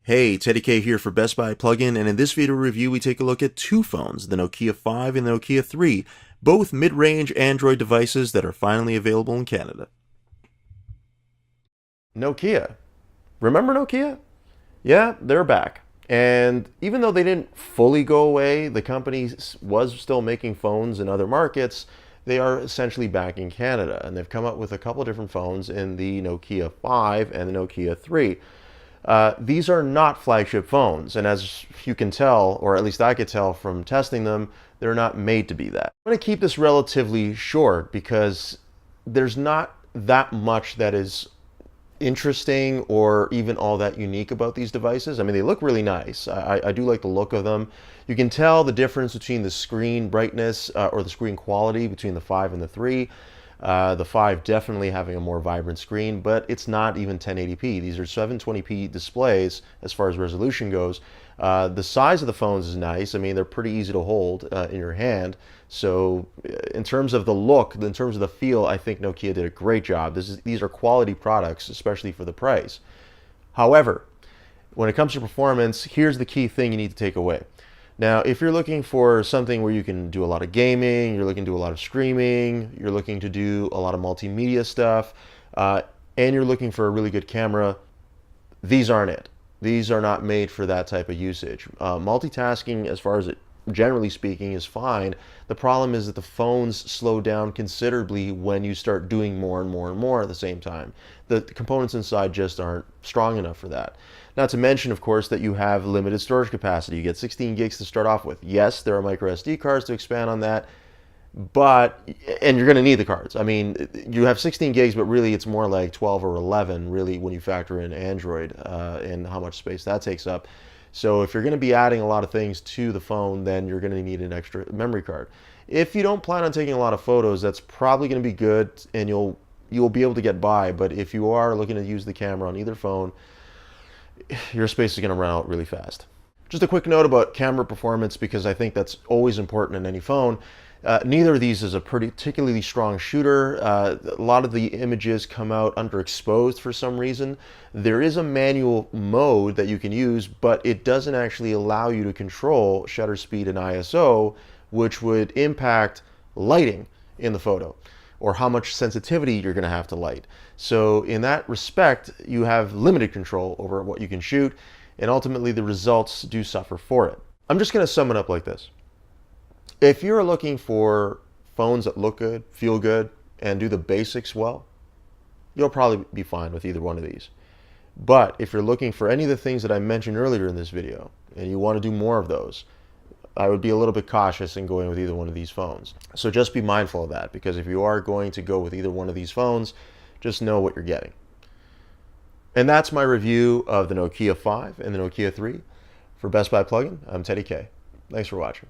Hey, Teddy K here for Best Buy Plugin, and in this video review we take a look at two phones, the Nokia 5 and the Nokia 3, both mid-range Android devices that are finally available in Canada. Nokia. Remember Nokia? Yeah, they're back. And even though they didn't fully go away, the company was still making phones in other markets, they are essentially back in Canada. And they've come up with a couple different phones in the Nokia 5 and the Nokia 3. These are not flagship phones, and as you can tell, or at least I could tell from testing them, they're not made to be that. I'm going to keep this relatively short because there's not that much that is interesting or even all that unique about these devices. I mean, they look really nice. I do like the look of them. You can tell the difference between the screen brightness or the screen quality between the 5 and the 3. The 5 definitely having a more vibrant screen, but it's not even 1080p. These are 720p displays as far as resolution goes. The size of the phones is nice. I mean, they're pretty easy to hold in your hand. So in terms of the look, in terms of the feel, I think Nokia did a great job. These are quality products, especially for the price. However, when it comes to performance, here's the key thing you need to take away. Now, if you're looking for something where you can do a lot of gaming, you're looking to do a lot of streaming, you're looking to do a lot of multimedia stuff, and you're looking for a really good camera, these aren't it. These are not made for that type of usage. Multitasking, as far as it generally speaking, is fine. The problem is that the phones slow down considerably when you start doing more and more and more at the same time. The components inside just aren't strong enough for that. Not to mention, of course, that you have limited storage capacity. You get 16 gigs to start off with. Yes, there are micro SD cards to expand on that, and you're going to need the cards. I mean, you have 16 gigs, but really it's more like 12 or 11, really, when you factor in Android and how much space that takes up. So if you're going to be adding a lot of things to the phone, then you're going to need an extra memory card. If you don't plan on taking a lot of photos, that's probably going to be good, and you'll be able to get by. But if you are looking to use the camera on either phone, your space is going to run out really fast. Just a quick note about camera performance, because I think that's always important in any phone. Neither of these is a particularly strong shooter. A lot of the images come out underexposed for some reason. There is a manual mode that you can use, but it doesn't actually allow you to control shutter speed and ISO, which would impact lighting in the photo, or how much sensitivity you're going to have to light. So in that respect, you have limited control over what you can shoot, and ultimately the results do suffer for it. I'm just going to sum it up like this. If you're looking for phones that look good, feel good, and do the basics well, you'll probably be fine with either one of these. But if you're looking for any of the things that I mentioned earlier in this video, and you want to do more of those, I would be a little bit cautious in going with either one of these phones. So just be mindful of that, because if you are going to go with either one of these phones, just know what you're getting. And that's my review of the Nokia 5 and the Nokia 3. For Best Buy Plugin, I'm Teddy K. Thanks for watching.